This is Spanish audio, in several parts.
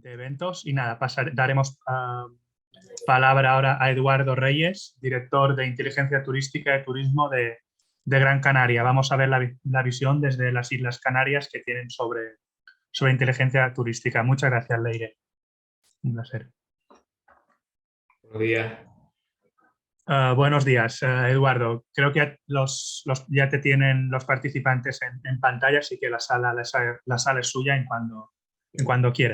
de eventos. Y nada, daremos palabra ahora a Eduardo Reyes, director de Inteligencia Turística y Turismo de Gran Canaria. Vamos a ver la visión desde las Islas Canarias que tienen sobre inteligencia turística. Muchas gracias, Leire. Un placer. Buenos días. Buenos días, Eduardo. Creo que ya te tienen los participantes en pantalla, así que la sala es suya en cuando quiera.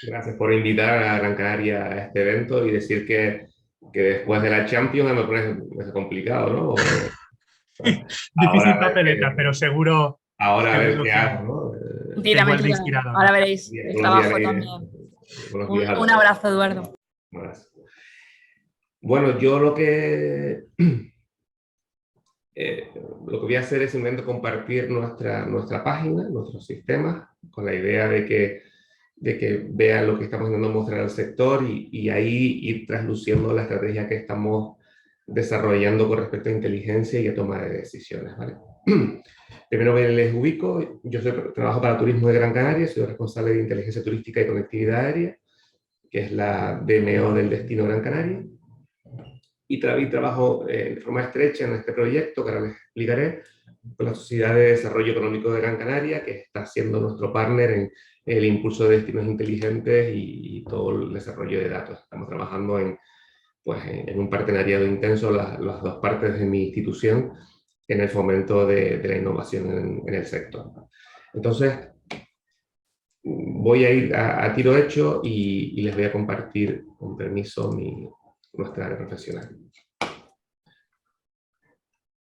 Gracias por invitar a Gran Canaria a este evento y decir que después de la Champions me parece complicado, ¿no? Difícil papeleta, pero seguro. Ahora a ver qué que hago, ¿no? Igual de inspirado, ¿no? Ahora veréis el trabajo también. Un abrazo, Eduardo. Un abrazo. Bueno, yo lo que voy a hacer es simplemente compartir nuestra página, nuestros sistemas, con la idea de que vean lo que estamos intentando mostrar al sector y ahí ir trasluciendo la estrategia que estamos desarrollando con respecto a inteligencia y a toma de decisiones, ¿vale? Primero les ubico. Yo trabajo para Turismo de Gran Canaria, soy responsable de Inteligencia Turística y Conectividad Aérea, que es la DMO del destino Gran Canaria. Y trabajo de forma estrecha en este proyecto, que ahora les explicaré, con la Sociedad de Desarrollo Económico de Gran Canaria, que está siendo nuestro partner en el impulso de destinos inteligentes y todo el desarrollo de datos. Estamos trabajando en un partenariado intenso, las dos partes de mi institución, en el fomento de la innovación en el sector. Entonces, voy a ir a tiro hecho y les voy a compartir, con permiso, nuestra área profesional.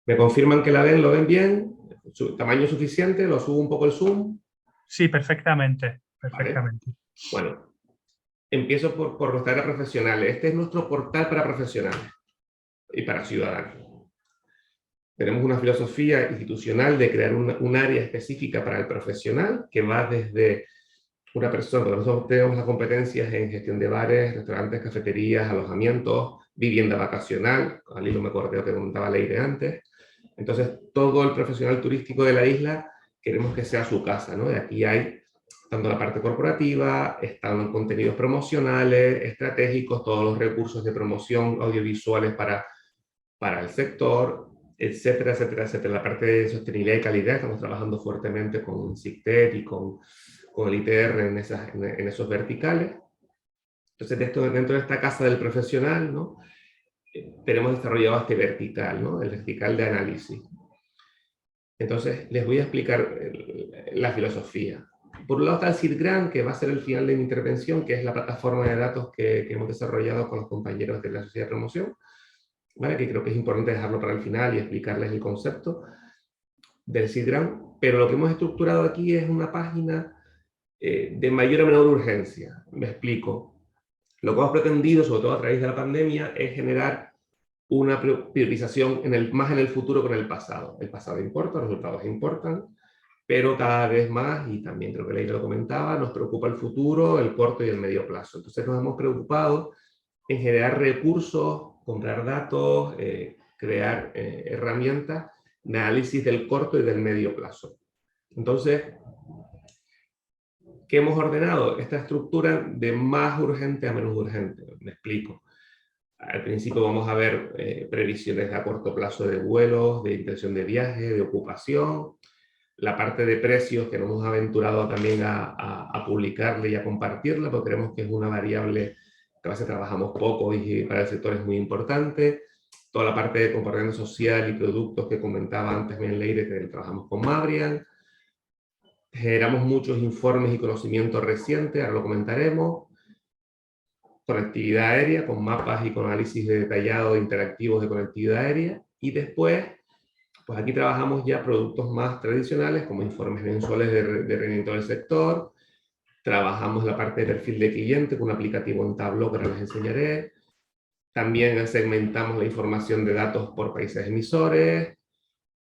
¿Me confirman que lo ven bien? ¿Su tamaño suficiente? ¿Lo subo un poco el zoom? Sí, perfectamente. Vale. Bueno, empiezo por nuestra área profesional. Este es nuestro portal para profesionales y para ciudadanos. Tenemos una filosofía institucional de crear un área específica para el profesional que va desde una persona, porque nosotros tenemos las competencias en gestión de bares, restaurantes, cafeterías, alojamientos, vivienda vacacional, al hilo me acordé que contaba Leire antes. Entonces, todo el profesional turístico de la isla queremos que sea su casa, ¿no? Y aquí hay tanto la parte corporativa, están los contenidos promocionales, estratégicos, todos los recursos de promoción audiovisuales para el sector, etcétera, etcétera, etcétera. La parte de sostenibilidad y calidad, estamos trabajando fuertemente con SICTET y con el ITR en esos verticales. Entonces, dentro de esta casa del profesional, ¿no? Tenemos desarrollado este vertical, ¿no? El vertical de análisis. Entonces, les voy a explicar la filosofía. Por un lado está el SITGRAM, que va a ser el final de mi intervención, que es la plataforma de datos que hemos desarrollado con los compañeros de la Sociedad de Promoción, ¿vale? Que creo que es importante dejarlo para el final y explicarles el concepto del SITGRAM. Pero lo que hemos estructurado aquí es una página de mayor o menor urgencia. Me explico. Lo que hemos pretendido, sobre todo a través de la pandemia, es generar una priorización más en el futuro que en el pasado. El pasado importa, los resultados importan, pero cada vez más, y también creo que Leire lo comentaba, nos preocupa el futuro, el corto y el medio plazo. Entonces nos hemos preocupado en generar recursos, comprar datos, crear herramientas de análisis del corto y del medio plazo. Entonces, ¿qué hemos ordenado? Esta estructura de más urgente a menos urgente. Me explico. Al principio vamos a ver previsiones a corto plazo de vuelos, de intención de viaje, de ocupación. La parte de precios que nos hemos aventurado también a publicarla y a compartirla, porque creemos que es una variable que a veces trabajamos poco y para el sector es muy importante. Toda la parte de comportamiento social y productos que comentaba antes Leire, que trabajamos con Mabrian. Generamos muchos informes y conocimientos recientes, ahora lo comentaremos. Conectividad aérea, con mapas y con análisis detallados interactivos de conectividad aérea. Y después, pues aquí trabajamos ya productos más tradicionales, como informes mensuales de rendimiento del sector. Trabajamos la parte de perfil de cliente con un aplicativo en Tableau que ahora les enseñaré. También segmentamos la información de datos por países emisores.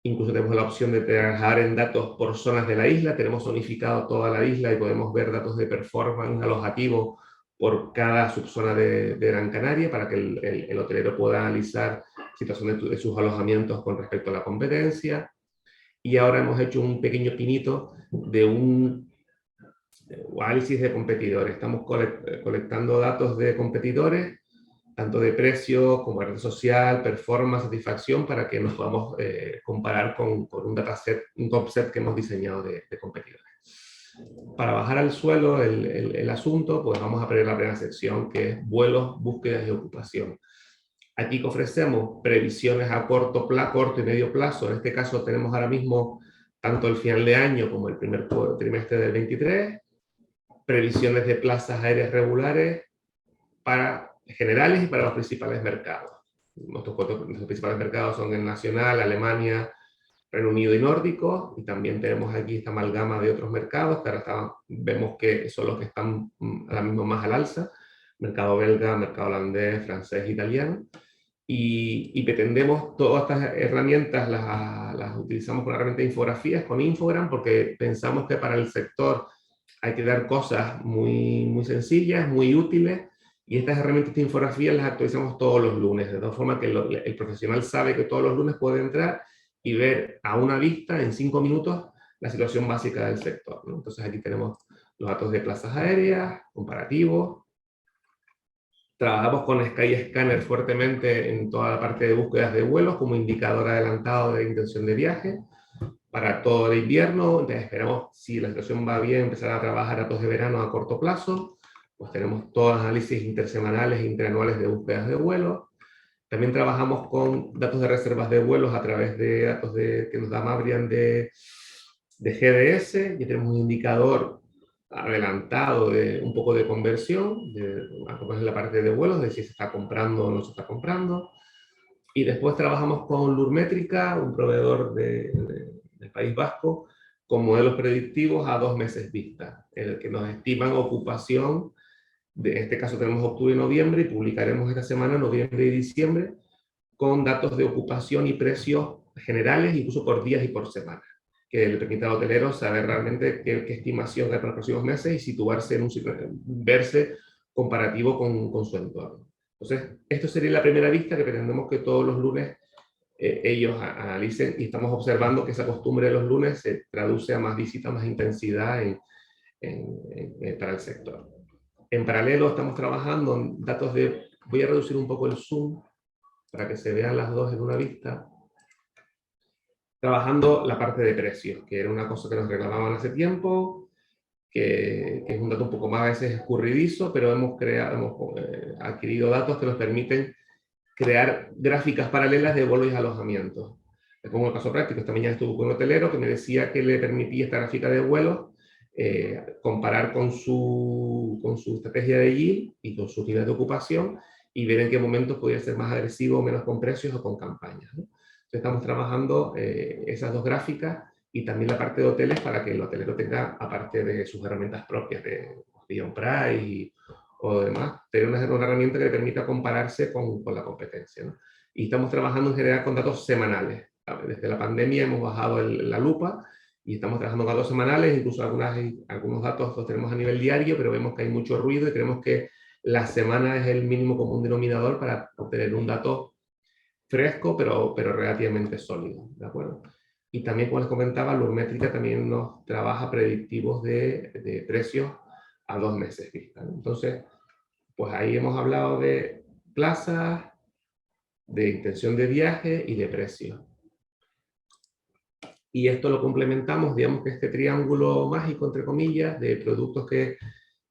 Incluso tenemos la opción de trabajar en datos por zonas de la isla. Tenemos zonificado toda la isla y podemos ver datos de performance alojativo por cada subzona de Gran Canaria para que el hotelero pueda analizar situaciones de sus alojamientos con respecto a la competencia. Y ahora hemos hecho un pequeño pinito de un o análisis de competidores. Estamos colectando datos de competidores, tanto de precio como de red social, performance, satisfacción, para que nos podamos comparar con un dataset, un top set que hemos diseñado de competidores. Para bajar al suelo el asunto, pues vamos a abrir la primera sección, que es vuelos, búsquedas y ocupación. Aquí que ofrecemos previsiones a corto y medio plazo. En este caso tenemos ahora mismo tanto el final de año como el primer trimestre del 23, previsiones de plazas aéreas regulares para generales y para los principales mercados. Nuestros principales mercados son el nacional, Alemania, Reino Unido y Nórdico, y también tenemos aquí esta amalgama de otros mercados, que ahora vemos que son los que están ahora mismo más al alza: mercado belga, mercado holandés, francés, italiano. Y pretendemos todas estas herramientas las utilizamos con la herramienta de infografías, con Infogram, porque pensamos que para el sector hay que dar cosas muy sencillas, muy útiles, y estas herramientas de infografías las actualizamos todos los lunes, de tal forma que el profesional sabe que todos los lunes puede entrar y ver a una vista, en 5 minutos, la situación básica del sector, ¿no? Entonces aquí tenemos los datos de plazas aéreas, comparativos. Trabajamos con Skyscanner fuertemente en toda la parte de búsquedas de vuelos como indicador adelantado de intención de viaje para todo el invierno. Entonces esperamos, si la situación va bien, empezar a trabajar datos de verano a corto plazo. Pues tenemos todos los análisis intersemanales e interanuales de búsquedas de vuelos. También trabajamos con datos de reservas de vuelos a través de datos que nos da Mabrian de GDS. Ya tenemos un indicador adelantado de un poco de conversión, en la parte de vuelos, de si se está comprando o no se está comprando. Y después trabajamos con Lurmétrica, un proveedor del País Vasco, con modelos predictivos a 2 meses vista, en el que nos estiman ocupación. En este caso tenemos octubre y noviembre, y publicaremos esta semana noviembre y diciembre, con datos de ocupación y precios generales, incluso por días y por semana, que le permite al hotelero saber realmente qué estimación hay para los próximos meses y situarse en verse comparativo con su entorno. Entonces, esto sería la primera vista que pretendemos que todos los lunes ellos analicen, y estamos observando que esa costumbre de los lunes se traduce a más visitas, más intensidad para el sector. En paralelo estamos trabajando en datos de... Voy a reducir un poco el zoom para que se vean las dos en una vista. Trabajando la parte de precios, que era una cosa que nos reclamaban hace tiempo, que es un dato un poco más a veces escurridizo, pero hemos adquirido datos que nos permiten crear gráficas paralelas de vuelos y alojamientos. Les pongo un caso práctico. Esta mañana estuve con un hotelero que me decía que le permitía esta gráfica de vuelos comparar con su estrategia de yield y con sus niveles de ocupación, y ver en qué momentos podría ser más agresivo o menos con precios o con campañas, ¿no? Entonces estamos trabajando esas dos gráficas, y también la parte de hoteles, para que el hotelero tenga, aparte de sus herramientas propias de Beyond Price o demás, tener una herramienta que le permita compararse con la competencia, ¿no? Y estamos trabajando en general con datos semanales. Desde la pandemia hemos bajado la lupa y estamos trabajando con datos semanales, incluso algunos datos los tenemos a nivel diario, pero vemos que hay mucho ruido y creemos que la semana es el mínimo común denominador para obtener un dato fresco, pero relativamente sólido, ¿de acuerdo? Y también, como les comentaba, Lurmétrica también nos trabaja predictivos de precios a 2 meses vista, ¿no? Entonces, pues ahí hemos hablado de plazas, de intención de viaje y de precio. Y esto lo complementamos, digamos que este triángulo mágico, entre comillas, de productos que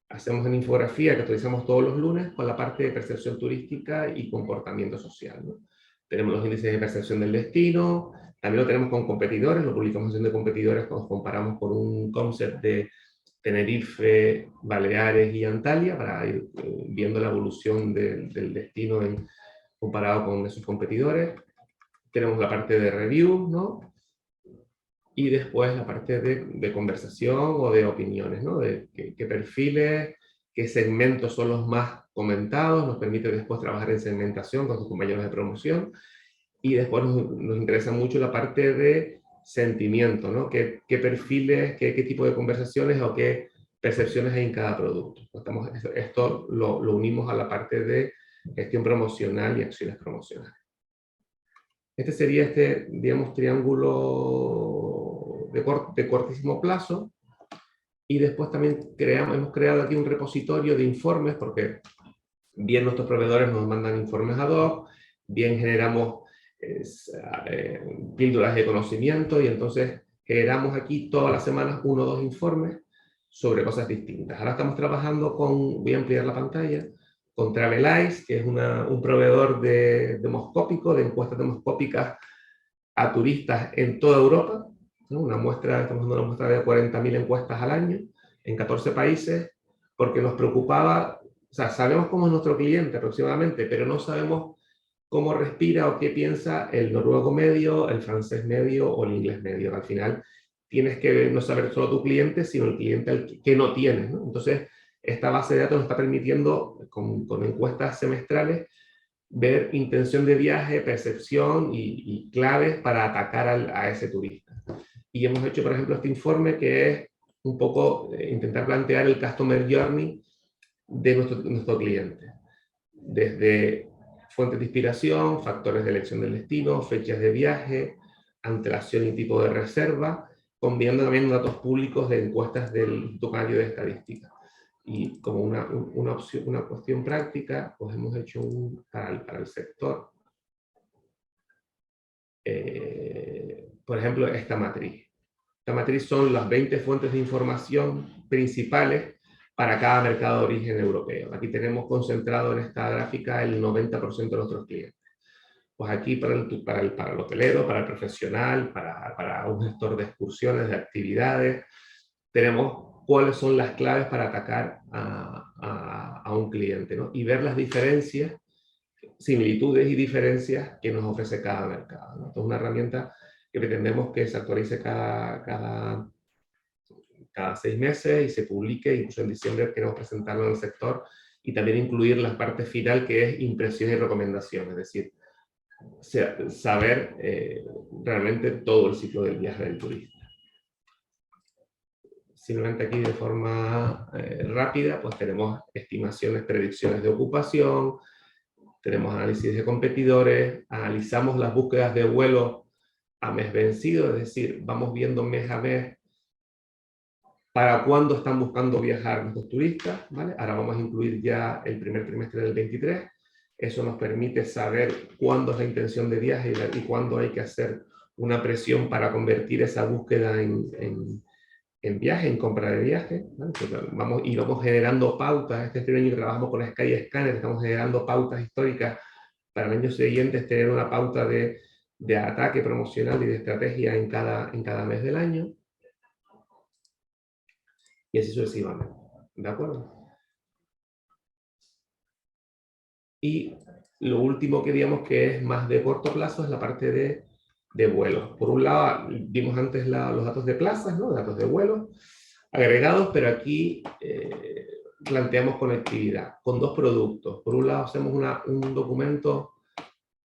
hacemos en infografía, que actualizamos todos los lunes, con la parte de percepción turística y comportamiento social, ¿no? Tenemos los índices de percepción del destino, también lo tenemos con competidores, lo publicamos haciendo competidores cuando comparamos con un concept de Tenerife, Baleares y Antalya, para ir viendo la evolución del destino comparado con esos competidores. Tenemos la parte de review, ¿no? Y después la parte de conversación o de opiniones, ¿no? De qué perfiles, qué segmentos son los más comentados, nos permite después trabajar en segmentación con sus compañeros de promoción. Y después nos interesa mucho la parte de sentimiento, ¿no? ¿Qué perfiles, qué tipo de conversaciones o qué percepciones hay en cada producto? Esto lo unimos a la parte de gestión promocional y acciones promocionales. Este sería digamos, triángulo de cortísimo plazo. Y después también hemos creado aquí un repositorio de informes, porque bien nuestros proveedores nos mandan informes ad hoc, bien generamos píldoras de conocimiento, y entonces generamos aquí todas las semanas 1 o 2 informes sobre cosas distintas. Ahora estamos trabajando con, voy a ampliar la pantalla, con Travelize, que es un proveedor demoscópico, de encuestas demoscópicas a turistas en toda Europa, ¿no? Estamos dando una muestra de 40.000 encuestas al año en 14 países, porque nos preocupaba, o sea, sabemos cómo es nuestro cliente aproximadamente, pero no sabemos cómo respira o qué piensa el noruego medio, el francés medio o el inglés medio. Al final tienes que no saber solo tu cliente, sino el cliente que no tienes, ¿no? Entonces, esta base de datos nos está permitiendo, con encuestas semestrales, ver intención de viaje, percepción y claves para atacar a ese turista. Y hemos hecho, por ejemplo, este informe que es un poco intentar plantear el customer journey de nuestro cliente. Desde fuentes de inspiración, factores de elección del destino, fechas de viaje, antelación y tipo de reserva, combinando también datos públicos de encuestas del Instituto Canario de Estadística. Y como una cuestión práctica, pues hemos hecho para el sector, por ejemplo, esta matriz. Esta matriz son las 20 fuentes de información principales para cada mercado de origen europeo. Aquí tenemos concentrado en esta gráfica el 90% de nuestros clientes. Pues aquí para el hotelero, para el profesional, para un gestor de excursiones, de actividades, tenemos cuáles son las claves para atacar a un cliente, ¿no? Y ver las diferencias, similitudes y diferencias que nos ofrece cada mercado, ¿no? Esto es una herramienta que pretendemos que se actualice cada 6 meses y se publique. Incluso en diciembre queremos presentarlo en el sector, y también incluir la parte final, que es impresión y recomendación, es decir, saber realmente todo el ciclo del viaje del turista. Simplemente aquí de forma rápida, pues tenemos estimaciones, predicciones de ocupación, tenemos análisis de competidores, analizamos las búsquedas de vuelo a mes vencido, es decir, vamos viendo mes a mes para cuándo están buscando viajar nuestros turistas, ¿vale? Ahora vamos a incluir ya el primer trimestre del 23, eso nos permite saber cuándo es la intención de viaje y cuándo hay que hacer una presión para convertir esa búsqueda en viaje, en compra de viaje, ¿vale? Vamos generando pautas. Este año trabajamos con Skyscanner, estamos generando pautas históricas para el año siguiente, tener una pauta de ataque promocional y de estrategia en cada mes del año, y así sucesivamente, ¿de acuerdo? Y lo último que digamos que es más de corto plazo es la parte de vuelos. Por un lado, vimos antes los datos de plazas, ¿no? Datos de vuelos agregados, pero aquí planteamos conectividad con 2 productos. Por un lado hacemos un documento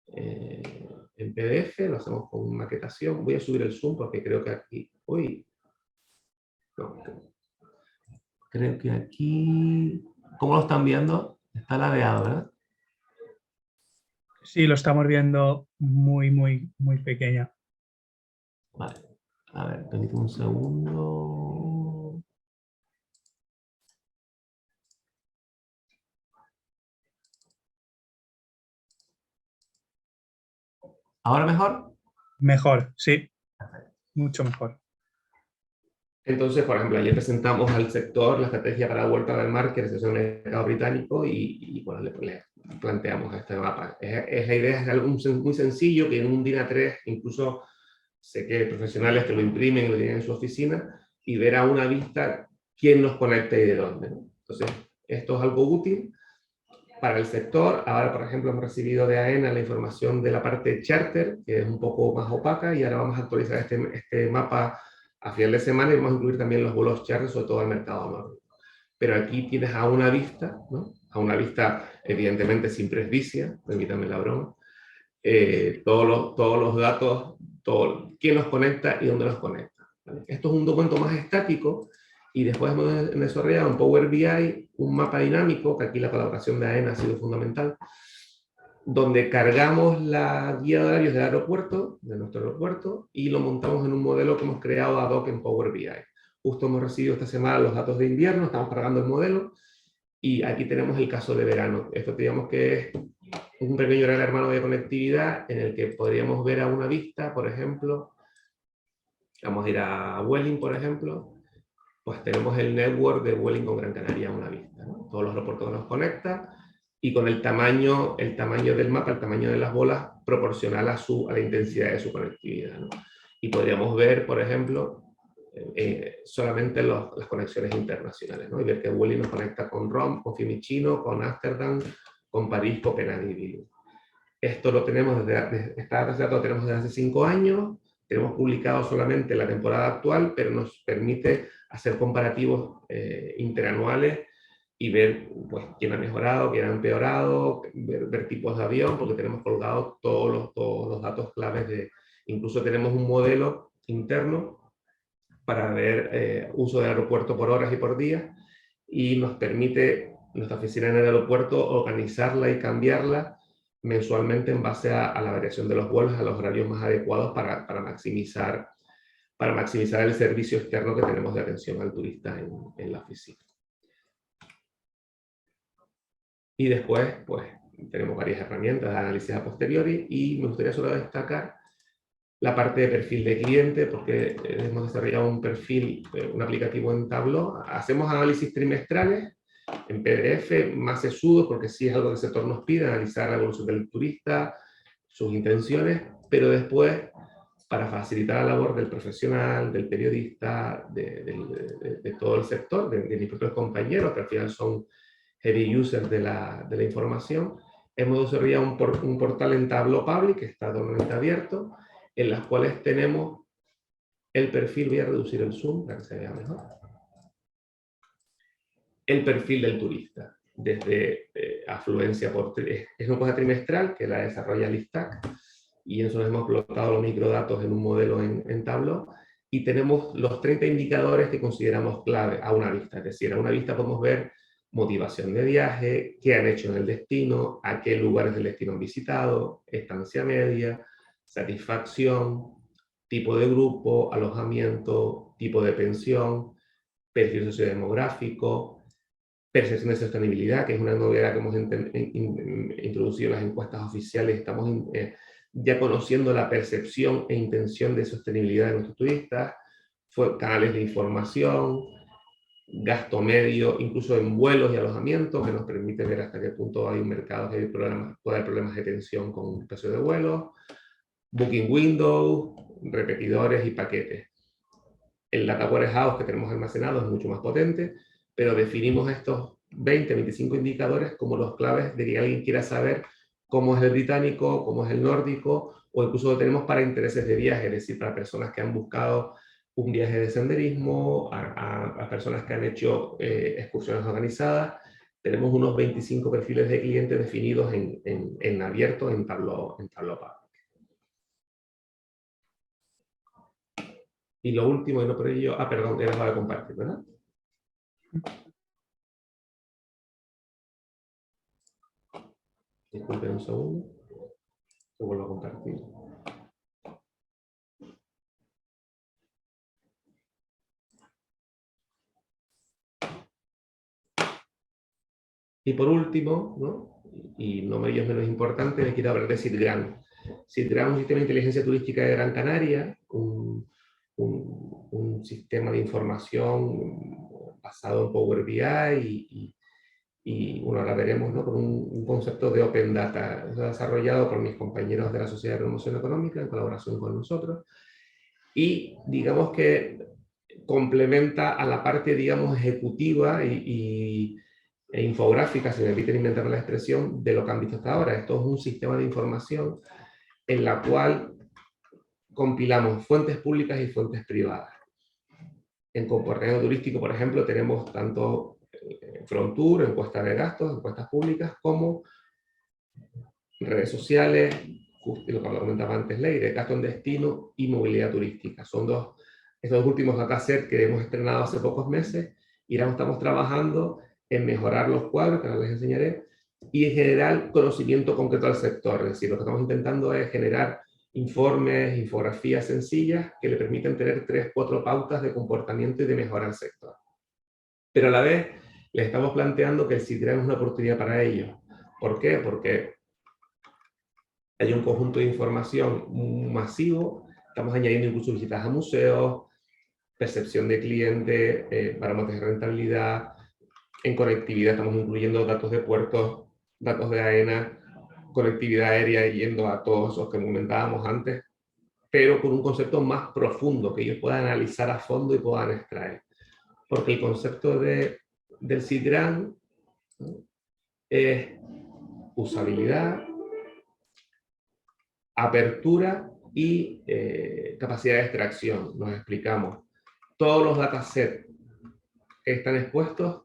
en PDF, lo hacemos con maquetación. Voy a subir el zoom porque creo que aquí... Uy, no, creo que aquí... ¿Cómo lo están viendo? Está ladeado, ¿verdad? Sí, lo estamos viendo muy, muy, muy pequeña. Vale. A ver, permítame un segundo. ¿Ahora mejor? Mejor, sí. Mucho mejor. Entonces, por ejemplo, ayer presentamos al sector la estrategia para la vuelta del mar, que es el mercado británico, y bueno, le planteamos este mapa. La idea es algo muy sencillo, que en un DIN A3, incluso sé que hay profesionales que lo imprimen y lo tienen en su oficina, y ver a una vista quién nos conecta y de dónde, ¿no? Entonces, esto es algo útil para el sector. Ahora, por ejemplo, hemos recibido de AENA la información de la parte charter, que es un poco más opaca, y ahora vamos a actualizar este mapa a final de semana, y vamos a incluir también los vuelos charter, sobre todo al mercado nórdico. Pero aquí tienes a una vista, ¿no? A una vista evidentemente sin presbicia, permítame la broma, todos los datos, quién nos conecta y dónde nos conecta, ¿vale? Esto es un documento más estático, y después hemos desarrollado en Power BI un mapa dinámico, que aquí la colaboración de AENA ha sido fundamental, donde cargamos la guía de horarios del aeropuerto, de nuestro aeropuerto, y lo montamos en un modelo que hemos creado ad hoc en Power BI. justo hemos recibido esta semana los datos de invierno, estamos cargando el modelo, y aquí tenemos el caso de verano. Esto digamos que es un pequeño gran hermano de conectividad en el que podríamos ver a una vista, por ejemplo, vamos a ir a Vueling, por ejemplo, pues tenemos el network de Vueling con Gran Canaria a una vista, ¿no? Todos los aeropuertos que nos conecta, y con el tamaño del mapa, el tamaño de las bolas, proporcional a la intensidad de su conectividad, ¿no? Y podríamos ver, por ejemplo, solamente las conexiones internacionales, ¿no? Y ver que Vueling nos conecta con Roma, con Fiumicino, con Ámsterdam, con París, Copenhague y Vilnius. Esto lo tenemos esta base de datos lo tenemos desde hace 5 años, tenemos publicado solamente la temporada actual, pero nos permite hacer comparativos interanuales y ver pues, quién ha mejorado, quién ha empeorado, ver tipos de avión, porque tenemos colgados todos los datos claves incluso tenemos un modelo interno para ver uso del aeropuerto por horas y por día, y nos permite nuestra oficina en el aeropuerto organizarla y cambiarla mensualmente en base a la variación de los vuelos, a los horarios más adecuados para maximizar el servicio externo que tenemos de atención al turista en la oficina. Y después, pues, tenemos varias herramientas de análisis a posteriori, y me gustaría solo destacar la parte de perfil de cliente, porque hemos desarrollado un perfil, un aplicativo en Tableau. Hacemos análisis trimestrales en PDF, más sesudo, porque sí es algo que el sector nos pide, analizar la evolución del turista, sus intenciones, pero después, para facilitar la labor del profesional, del periodista, de todo el sector, de mis propios compañeros, que al final son heavy users de la información, hemos desarrollado un portal en Tableau Public, que está totalmente abierto, en las cuales tenemos el perfil, voy a reducir el zoom para que se vea mejor, el perfil del turista, desde afluencia es una cosa trimestral que la desarrolla el ISTAC, y eso hemos explotado los microdatos en un modelo en Tableau, y tenemos los 30 indicadores que consideramos clave a una vista. Es decir, a una vista podemos ver motivación de viaje, qué han hecho en el destino, a qué lugares del destino han visitado, estancia media, satisfacción, tipo de grupo, alojamiento, tipo de pensión, perfil sociodemográfico, percepción de sostenibilidad, que es una novedad que hemos introducido en las encuestas oficiales. Estamos ya conociendo la percepción e intención de sostenibilidad de nuestros turistas, canales de información, gasto medio, incluso en vuelos y alojamiento, que nos permite ver hasta qué punto hay un mercado que puede haber problemas de tensión con precios de vuelos, booking window, repetidores y paquetes. El data warehouse que tenemos almacenado es mucho más potente, pero definimos estos 20, 25 indicadores como los claves de que alguien quiera saber cómo es el británico, cómo es el nórdico, o incluso lo tenemos para intereses de viaje, es decir, para personas que han buscado un viaje de senderismo, a personas que han hecho excursiones organizadas. Tenemos unos 25 perfiles de clientes definidos en abierto en Tableau Public. Y lo último, y no por ello, perdón, era para compartir, ¿verdad? Disculpen un segundo, lo vuelvo a compartir. Y por último, ¿no? Y no menos importante, les quiero hablar de SiteGround. SiteGround es un sistema de inteligencia turística de Gran Canaria, un sistema de información basado en Power BI y bueno, ahora veremos, ¿no? Con un concepto de Open Data. Es desarrollado por mis compañeros de la Sociedad de Promoción Económica en colaboración con nosotros, y digamos que complementa a la parte, digamos, ejecutiva e infográfica, si me permiten inventar la expresión, de lo que han visto hasta ahora. Esto es un sistema de información en la cual compilamos fuentes públicas y fuentes privadas. En comportamiento turístico, por ejemplo, tenemos tanto Frontour, encuestas de gastos, encuestas públicas, como redes sociales, lo que comentaba antes Leire, gasto en destino y movilidad turística. Son estos dos últimos datasets que hemos estrenado hace pocos meses, y ahora estamos trabajando en mejorar los cuadros, que ahora les enseñaré, y en generar conocimiento concreto al sector. Es decir, lo que estamos intentando es generar informes, infografías sencillas que le permiten tener 3 o 4 pautas de comportamiento y de mejora al sector. Pero a la vez les estamos planteando que el SiteGround es una oportunidad para ellos. ¿Por qué? Porque hay un conjunto de información masivo, estamos añadiendo incluso visitas a museos, percepción de cliente, parámetros de rentabilidad, en conectividad estamos incluyendo datos de puertos, datos de AENA, conectividad aérea yendo a todos los que comentábamos antes, pero con un concepto más profundo que ellos puedan analizar a fondo y puedan extraer. Porque el concepto del SiteGround, ¿no?, es usabilidad, apertura y capacidad de extracción. Nos explicamos. Todos los datasets que están expuestos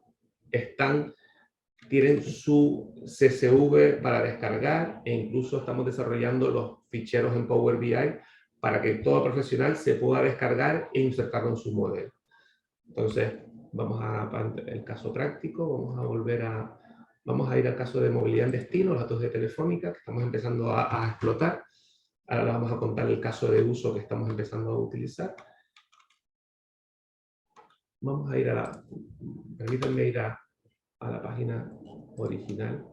tienen su CSV para descargar, e incluso estamos desarrollando los ficheros en Power BI para que todo profesional se pueda descargar e insertarlo en su modelo. Entonces, vamos el caso práctico, vamos a ir al caso de movilidad en destino, los datos de Telefónica que estamos empezando a explotar. Ahora les vamos a contar el caso de uso que estamos empezando a utilizar. Vamos a ir permítanme ir a la página original,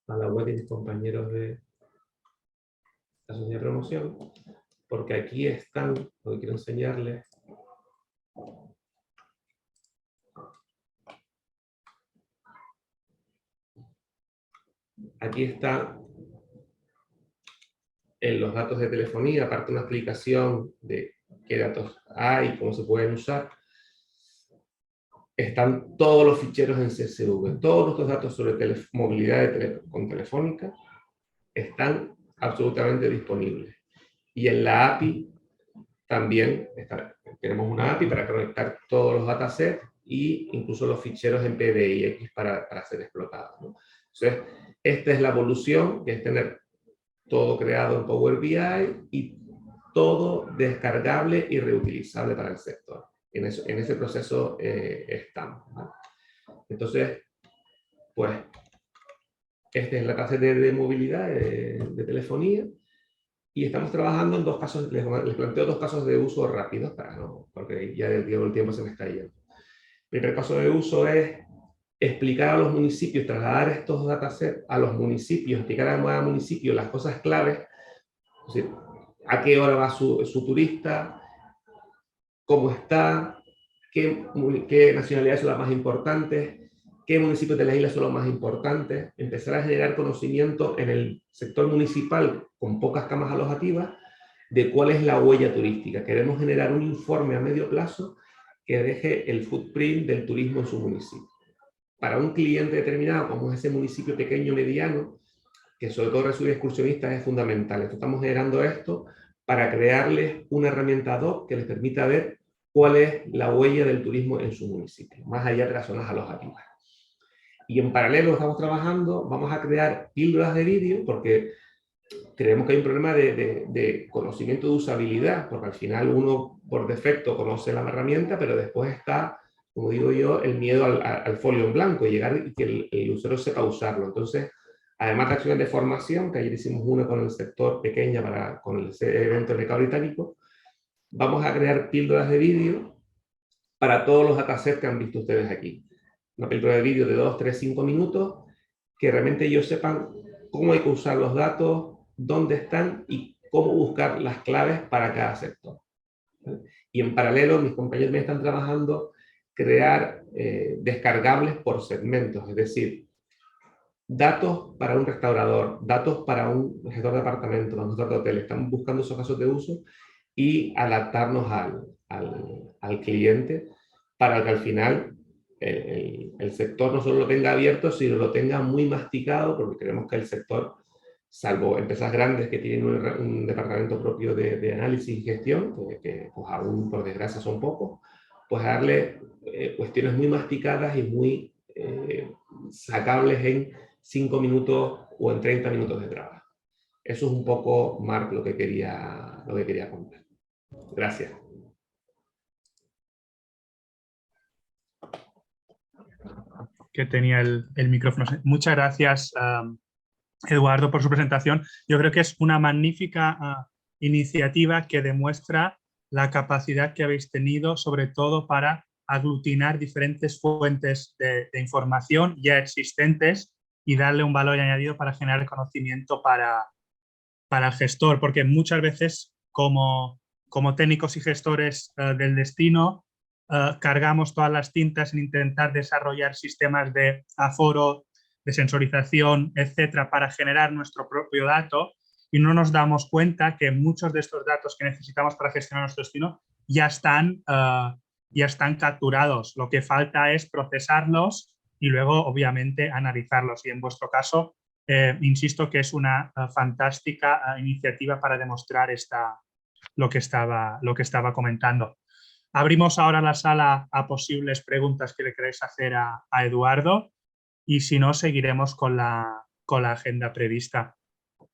a la web de mis compañeros de la sociedad de promoción, porque aquí están lo que quiero enseñarles. Aquí están los datos de telefonía, aparte una explicación de qué datos hay, cómo se pueden usar. Están todos los ficheros en CSV, todos nuestros datos sobre movilidad con Telefónica están absolutamente disponibles. Y en la API también tenemos una API para conectar todos los datasets e incluso los ficheros en PBIX para ser explotados, ¿no? Entonces, esta es la evolución, que es tener todo creado en Power BI y todo descargable y reutilizable para el sector. En ese proceso estamos, ¿vale? Entonces, pues, esta es la clase de movilidad de telefonía, y estamos trabajando en 2 casos, les planteo 2 casos de uso rápidos, porque ya el tiempo se me está yendo. El primer caso de uso es explicar a los municipios, trasladar estos datasets a los municipios, explicar a cada municipio las cosas claves, es decir, a qué hora va su turista, cómo está, qué nacionalidades son las más importantes, qué municipios de la isla son los más importantes, empezar a generar conocimiento en el sector municipal con pocas camas alojativas de cuál es la huella turística. Queremos generar un informe a medio plazo que deje el footprint del turismo en su municipio. Para un cliente determinado, como es ese municipio pequeño mediano, que sobre todo recibe excursionistas, es fundamental. Entonces, estamos generando esto para crearles una herramienta ad hoc que les permita ver cuál es la huella del turismo en su municipio, más allá de las zonas alojativas. Y en paralelo estamos trabajando, vamos a crear píldoras de vídeo, porque creemos que hay un problema de conocimiento de usabilidad, porque al final uno por defecto conoce la herramienta, pero después está, como digo yo, el miedo al folio en blanco, y llegar y que el usuario sepa usarlo. Entonces, además de acciones de formación, que ayer hicimos una con el sector pequeña con el evento del mercado británico, vamos a crear píldoras de vídeo para todos los datasets que han visto ustedes aquí. Una píldora de vídeo de 2, 3, 5 minutos, que realmente ellos sepan cómo hay que usar los datos, dónde están y cómo buscar las claves para cada sector. Y en paralelo, mis compañeros me están trabajando crear descargables por segmentos, es decir, datos para un restaurador, datos para un gestor de apartamentos, para un gestor de hotel. Estamos buscando esos casos de uso y adaptarnos al cliente para que al final el sector no solo lo tenga abierto, sino lo tenga muy masticado, porque creemos que el sector, salvo empresas grandes que tienen un departamento propio de análisis y gestión, que pues aún por desgracia son pocos, pues darle cuestiones muy masticadas y muy sacables en 5 minutos o en 30 minutos de trabajo. Eso es un poco, Marc, lo que quería contar. Gracias. Que tenía el micrófono. Muchas gracias, Eduardo, por su presentación. Yo creo que es una magnífica iniciativa que demuestra la capacidad que habéis tenido, sobre todo para aglutinar diferentes fuentes de información ya existentes y darle un valor añadido para generar conocimiento para el gestor, porque muchas veces como técnicos y gestores del destino cargamos todas las tintas en intentar desarrollar sistemas de aforo, de sensorización, etcétera, para generar nuestro propio dato, y no nos damos cuenta que muchos de estos datos que necesitamos para gestionar nuestro destino ya están capturados. Lo que falta es procesarlos y luego, obviamente, analizarlos. Y en vuestro caso, insisto que es una fantástica iniciativa para demostrar lo que estaba comentando. Abrimos ahora la sala a posibles preguntas que le queréis hacer a Eduardo, y si no, seguiremos con la agenda prevista.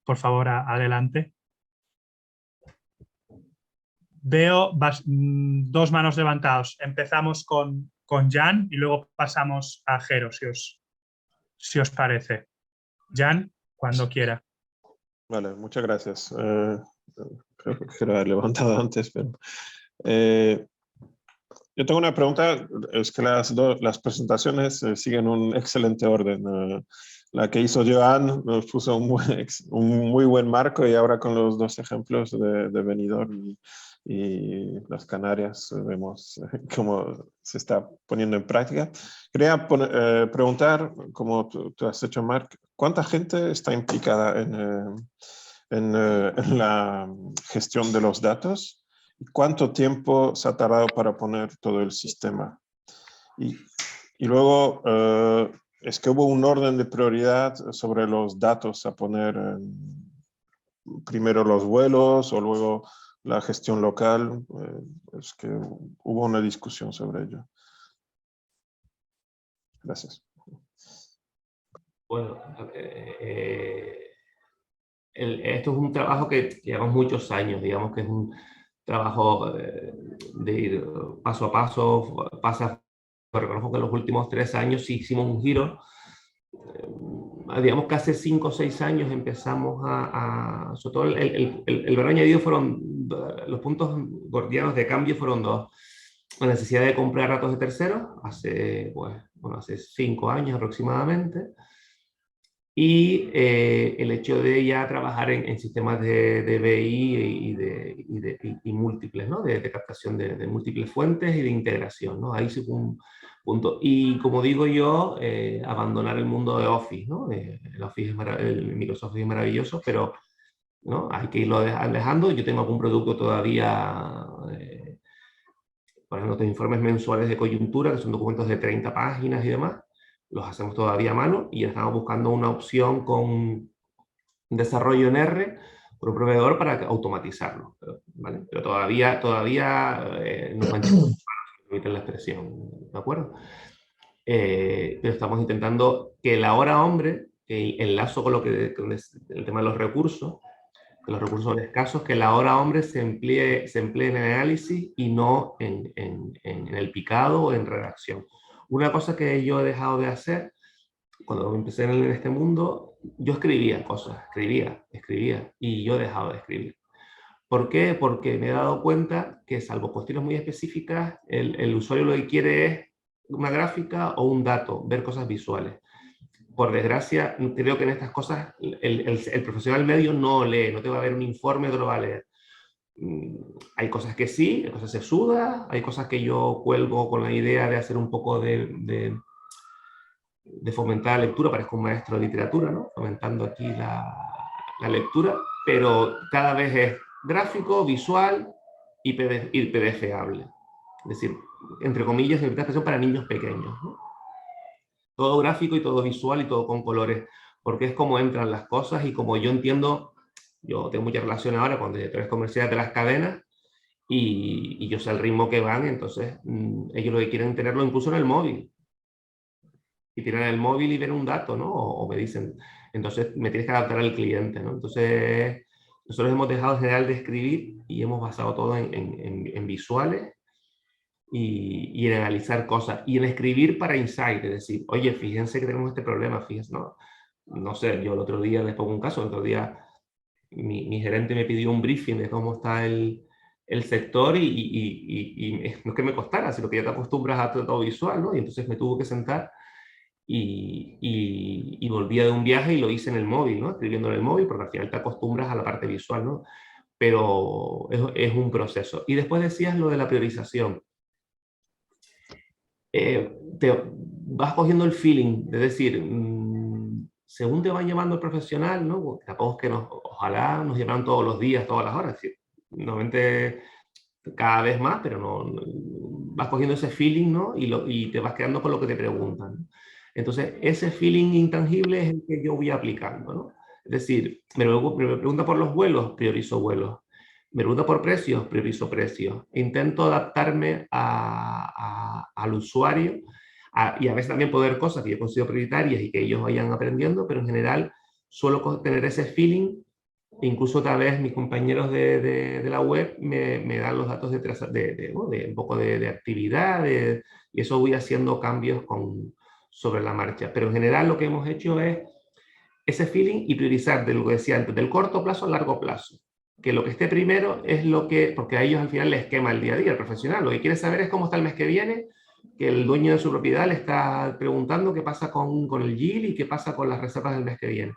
Por favor, adelante. Veo dos manos levantadas. Empezamos con Jan y luego pasamos a Jero, si os parece. Jan, cuando quiera. Vale, muchas gracias. Creo que quiero haber levantado antes, pero... yo tengo una pregunta. Es que las presentaciones siguen un excelente orden. La que hizo Joan nos puso un muy buen marco, y ahora con los dos ejemplos de Benidorm y las Canarias vemos cómo se está poniendo en práctica. Quería preguntar, como tú has hecho, Marc, ¿cuánta gente está implicada en la gestión de los datos? ¿Cuánto tiempo se ha tardado para poner todo el sistema? Y luego, ¿es que hubo un orden de prioridad sobre los datos a poner primero los vuelos o luego la gestión local? Es que hubo una discusión sobre ello. Gracias. Bueno, esto es un trabajo que llevamos muchos años, digamos que es un trabajo de ir paso a paso, reconozco que en los últimos 3 años sí hicimos un giro. Digamos que hace 5 o 6 años empezamos sobre todo el valor añadido los puntos gordianos de cambio fueron dos. La necesidad de comprar datos de terceros, hace 5 años aproximadamente, y el hecho de ya trabajar en sistemas de BI y múltiples, ¿no? de captación de múltiples fuentes y de integración, ¿no? Ahí sí fue un punto. Y como digo yo, abandonar el mundo de Office, ¿no? El Microsoft Office es maravilloso, pero ¿no? Hay que irlo alejando. Yo tengo algún producto todavía, por ejemplo, los informes mensuales de coyuntura, que son documentos de 30 páginas y demás, los hacemos todavía a mano, y estamos buscando una opción con desarrollo en R por un proveedor para automatizarlo, ¿vale? Pero todavía nos manchamos, si me permiten la expresión, ¿de acuerdo? Pero estamos intentando que la hora hombre, que enlazo con el tema de los recursos, que los recursos son escasos, que la hora hombre se emplee en el análisis y no en el picado o en redacción. Una cosa que yo he dejado de hacer, cuando empecé en este mundo, yo escribía cosas, escribía, y yo he dejado de escribir. ¿Por qué? Porque me he dado cuenta que, salvo cuestiones muy específicas, el usuario lo que quiere es una gráfica o un dato, ver cosas visuales. Por desgracia, creo que en estas cosas el profesional medio no lee, no te va a ver un informe, no lo va a leer. Hay cosas que sí, hay cosas se suda, hay cosas que yo cuelgo con la idea de hacer un poco de fomentar la lectura, parezco un maestro de literatura, ¿no? Fomentando aquí la lectura, pero cada vez es gráfico, visual y PDFable. Es decir, entre comillas, interpretación para niños pequeños, ¿no? Todo gráfico y todo visual y todo con colores, porque es como entran las cosas y como yo entiendo. Yo tengo mucha relación ahora con directores comerciales de las cadenas y yo sé el ritmo que van, entonces ellos lo que quieren tenerlo incluso en el móvil. Y tiran el móvil y ver un dato, ¿no? O me dicen, entonces me tienes que adaptar al cliente, ¿no? Entonces nosotros hemos dejado en general de escribir y hemos basado todo en visuales y en analizar cosas. Y en escribir para insight, es decir, oye, fíjense que tenemos este problema, fíjense, ¿no? no sé, yo el otro día, les pongo un caso, el otro día mi gerente me pidió un briefing de cómo está el sector y no es que me costara, sino que ya te acostumbras a todo visual, ¿no? Y entonces me tuvo que sentar y volvía de un viaje y lo hice en el móvil, ¿no? Escribiendo en el móvil, porque al final te acostumbras a la parte visual, ¿no? Pero es un proceso. Y después decías lo de la priorización. Te vas cogiendo el feeling, es decir, según te van llevando el profesional, ¿no? Tampoco es que ojalá nos llevaran todos los días, todas las horas, es decir, normalmente cada vez más, pero vas cogiendo ese feeling, ¿no? Y te vas quedando con lo que te preguntan, ¿no? Entonces, ese feeling intangible es el que yo voy aplicando, ¿no? Es decir, me pregunta por los vuelos, priorizo vuelos. Me pregunta por precios, priorizo precios. Intento adaptarme al usuario y a veces también poder cosas que yo considero prioritarias y que ellos vayan aprendiendo, pero en general suelo tener ese feeling. Incluso otra vez mis compañeros de la web me dan los datos de un poco de actividad y eso voy haciendo cambios sobre la marcha. Pero en general lo que hemos hecho es ese feeling y priorizar de lo que decía antes, del corto plazo al largo plazo. Que lo que esté primero es lo que, porque a ellos al final les quema el día a día, el profesional. Lo que quiere saber es cómo está el mes que viene, que el dueño de su propiedad le está preguntando qué pasa con el yield y qué pasa con las reservas del mes que viene.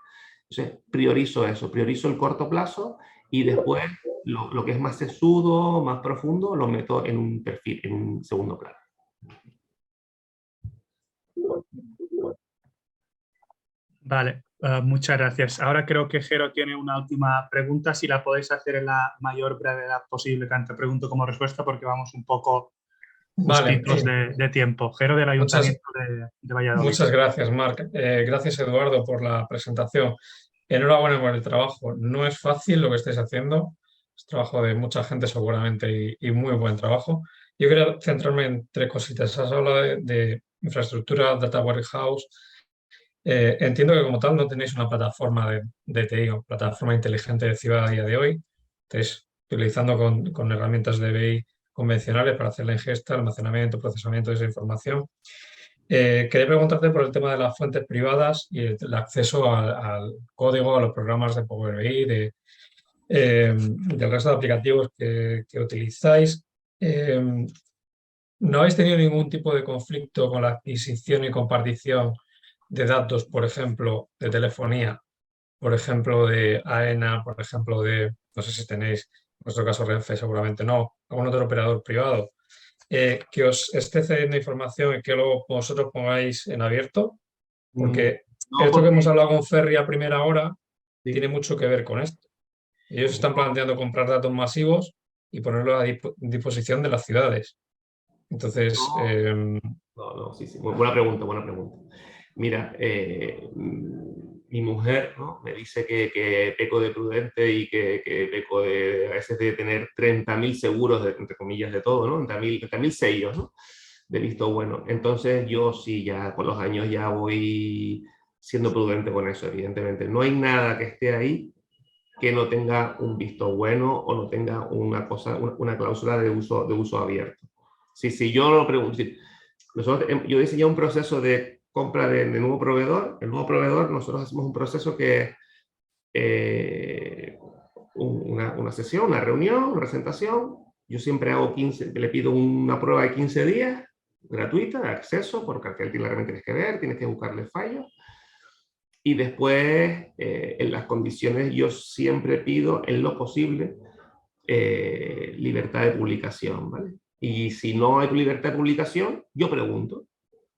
Entonces, priorizo eso, priorizo el corto plazo y después lo que es más sesudo, más profundo, lo meto en un perfil, en un segundo plano. Vale, muchas gracias. Ahora creo que Jero tiene una última pregunta, si la podéis hacer en la mayor brevedad posible, tanto pregunta como respuesta, porque vamos un poco justitos de tiempo. Jero del Ayuntamiento de Valladolid. Muchas gracias, Marc. Gracias, Eduardo, por la presentación. Enhorabuena por el trabajo. No es fácil lo que estáis haciendo. Es trabajo de mucha gente seguramente y muy buen trabajo. Yo quería centrarme en tres cositas. Has hablado de infraestructura, data warehouse. Entiendo que como tal no tenéis una plataforma de TI o plataforma inteligente de ciudad a día de hoy. Estáis utilizando con herramientas de BI convencionales para hacer la ingesta, almacenamiento, procesamiento de esa información. Quería preguntarte por el tema de las fuentes privadas y el acceso al código, a los programas de Power BI, del resto de aplicativos que utilizáis. ¿No habéis tenido ningún tipo de conflicto con la adquisición y compartición de datos, por ejemplo, de telefonía, por ejemplo, de AENA, por ejemplo, no sé si tenéis, en vuestro caso Renfe seguramente no, algún otro operador privado, que os esté cediendo información y que luego vosotros pongáis en abierto? Porque esto que hemos hablado con Ferri a primera hora tiene mucho que ver con esto. Ellos están planteando comprar datos masivos y ponerlos a disposición de las ciudades. Entonces... Sí. Buena pregunta. Mira, mi mujer, ¿no?, me dice que peco de prudente y que peco a veces de tener 30.000 seguros, entre comillas, de todo, ¿no? 30.000 sellos, ¿no?, de visto bueno. Entonces yo sí, ya con los años ya voy siendo prudente con eso, evidentemente. No hay nada que esté ahí que no tenga un visto bueno o no tenga una cláusula de uso abierto. Si yo lo pregunto, yo diseñé un proceso de compra de nuevo proveedor. El nuevo proveedor, nosotros hacemos un proceso que una sesión, una reunión, una presentación. Yo siempre le pido una prueba de 15 días, gratuita, de acceso, porque al final realmente tienes que ver, tienes que buscarle fallos. Y después, en las condiciones, yo siempre pido, en lo posible, libertad de publicación, ¿vale? Y si no hay libertad de publicación, yo pregunto,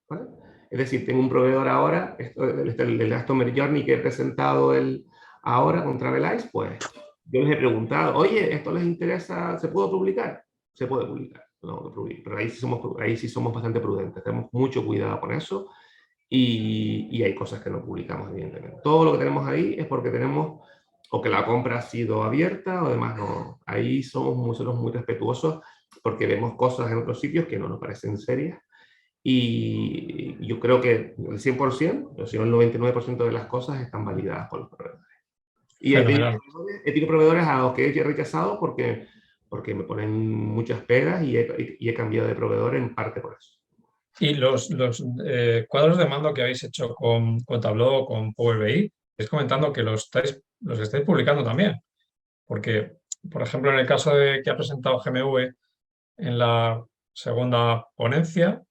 ¿vale? Es decir, tengo un proveedor ahora, el Customer Journey que he presentado ahora con Travelize, pues yo les he preguntado, oye, ¿esto les interesa? ¿Se puede publicar? Se puede publicar, no, pero ahí sí somos bastante prudentes, tenemos mucho cuidado con eso y hay cosas que no publicamos, evidentemente. Todo lo que tenemos ahí es porque tenemos o que la compra ha sido abierta o demás no. Ahí somos nosotros muy respetuosos porque vemos cosas en otros sitios que no nos parecen serias. Y yo creo que el 100%, o si no el 99% de las cosas están validadas por los proveedores. Y he tenido proveedores a los que he rechazado porque me ponen muchas pegas y he cambiado de proveedor en parte por eso. Y los cuadros de mando que habéis hecho con Tableau o con Power BI, estáis comentando que los estáis publicando también. Porque, por ejemplo, en el caso de que ha presentado GMV en la segunda ponencia,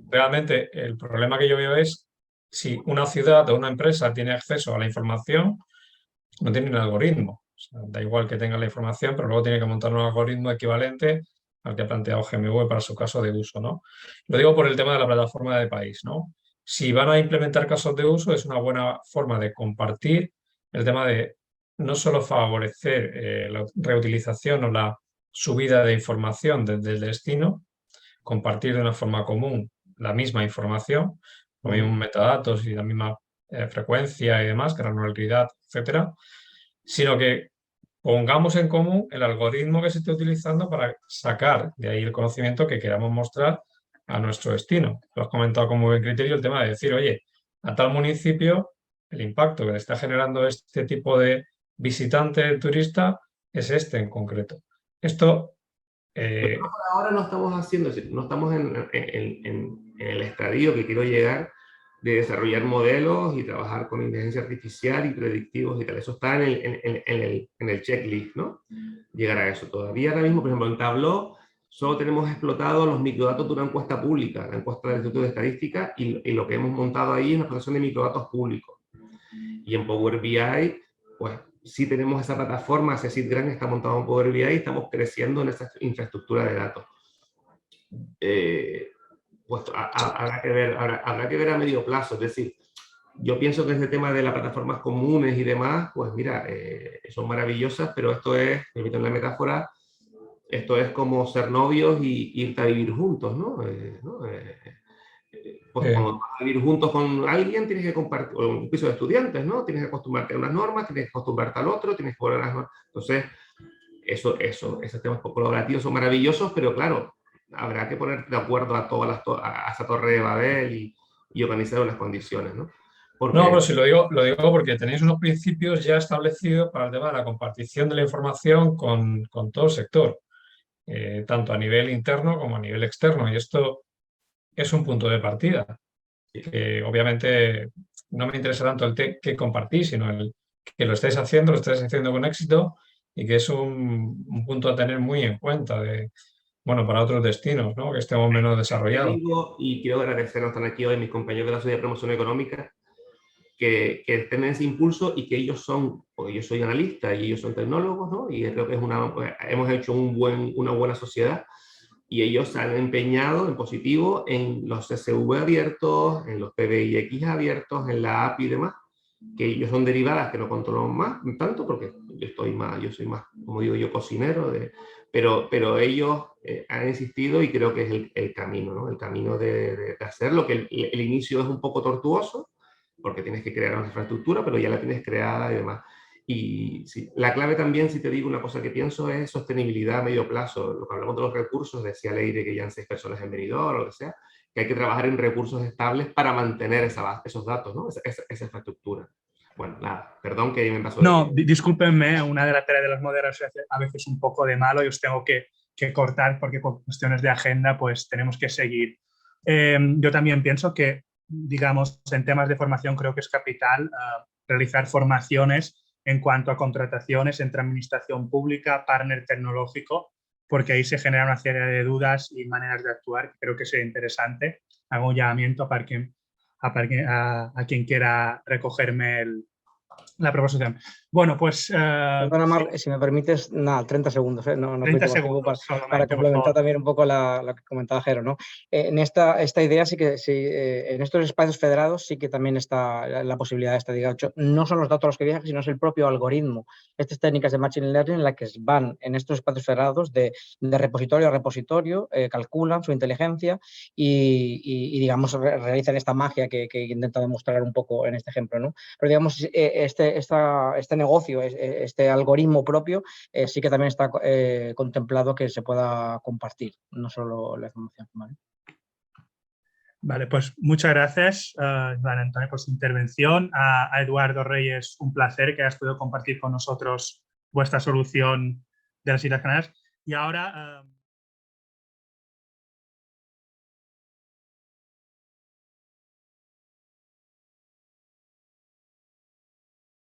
realmente el problema que yo veo es si una ciudad o una empresa tiene acceso a la información, no tiene un algoritmo. O sea, da igual que tenga la información, pero luego tiene que montar un algoritmo equivalente al que ha planteado GMV para su caso de uso, ¿no? Lo digo por el tema de la plataforma de país, ¿no? Si van a implementar casos de uso, es una buena forma de compartir el tema de no solo favorecer la reutilización o la subida de información desde el destino, compartir de una forma común la misma información, los mismos metadatos y la misma frecuencia y demás, granularidad, etcétera, sino que pongamos en común el algoritmo que se esté utilizando para sacar de ahí el conocimiento que queramos mostrar a nuestro destino. Lo has comentado con muy buen criterio el tema de decir, oye, a tal municipio el impacto que le está generando este tipo de visitante turista es este en concreto. Esto... Por ahora no estamos haciendo, no estamos en el estadio que quiero llegar de desarrollar modelos y trabajar con inteligencia artificial y predictivos y tal. Eso está en el checklist, ¿no? Llegar a eso. Todavía ahora mismo, por ejemplo, en Tableau solo tenemos explotado los microdatos de una encuesta pública, la encuesta del Instituto de Estadística, y lo que hemos montado ahí es una explotación de microdatos públicos. Y en Power BI, pues sí tenemos esa plataforma, SeSitGrant está montado en Power BI y estamos creciendo en esa infraestructura de datos. Pues habrá que ver a medio plazo, es decir, yo pienso que este tema de las plataformas comunes y demás, pues mira, son maravillosas, pero esto es, permítanme la metáfora, esto es como ser novios y irte a vivir juntos, ¿no? Pues cuando vas a vivir juntos con alguien tienes que compartir, o un piso de estudiantes, ¿no? Tienes que acostumbrarte a unas normas, tienes que acostumbrarte al otro, tienes que volver a las normas. Entonces, esos temas colaborativos son maravillosos, pero claro, habrá que poner de acuerdo a esa torre de Babel y organizar unas condiciones, ¿no? No, pero si lo digo porque tenéis unos principios ya establecidos para el tema de la compartición de la información con todo el sector, tanto a nivel interno como a nivel externo, y esto es un punto de partida, que obviamente no me interesa tanto el que compartís, sino el que lo estáis haciendo con éxito y que es un punto a tener muy en cuenta para otros destinos, ¿no? Que estemos menos desarrollados. Y quiero agradecer a están aquí hoy mis compañeros de la Sociedad de Promoción Económica que tienen ese impulso y que ellos son, porque yo soy analista y ellos son tecnólogos, ¿no? Y creo que hemos hecho una buena sociedad. Y ellos se han empeñado en positivo en los CSV abiertos, en los PBIX abiertos, en la API y demás, que ellos son derivadas que no controlamos más, tanto porque yo soy más, como digo yo, cocinero, pero ellos han insistido y creo que es el camino, ¿no? El camino de hacerlo, que el inicio es un poco tortuoso, porque tienes que crear una infraestructura, pero ya la tienes creada y demás. Y sí, la clave también, si te digo una cosa que pienso, es sostenibilidad a medio plazo. Lo que hablamos de los recursos, decía Leire que ya han 6 personas en Benidorm o lo que sea, que hay que trabajar en recursos estables para mantener esos datos, ¿no? Esa infraestructura. Bueno, nada, perdón que me pasó. No, discúlpenme, una de las tareas de los modelos es a veces un poco de malo y os tengo que cortar porque por cuestiones de agenda pues tenemos que seguir. Yo también pienso que, digamos, en temas de formación creo que es capital realizar formaciones en cuanto a contrataciones entre administración pública, partner tecnológico, porque ahí se genera una serie de dudas y maneras de actuar que creo que sería interesante. Hago un llamamiento a quien quiera recogerme la proposición. Bueno, pues... Perdona, Marc, si me permites, nada, 30 segundos, no 30 segundos para complementar también un poco lo que comentaba Jero, ¿no? En esta idea sí que en estos espacios federados sí que también está la posibilidad de esta, digamos, no son los datos los que viajan, sino es el propio algoritmo. Estas técnicas de Machine Learning en las que van en estos espacios federados de repositorio a repositorio, calculan su inteligencia y digamos, realizan esta magia que he intentado demostrar un poco en este ejemplo, ¿no? Pero digamos, este negocio, este algoritmo propio, sí que también está contemplado que se pueda compartir, no solo la información. Vale, pues muchas gracias, Iván Antonio, por su intervención. A Eduardo Reyes, un placer que hayas podido compartir con nosotros vuestra solución de las Islas Canarias. Y ahora...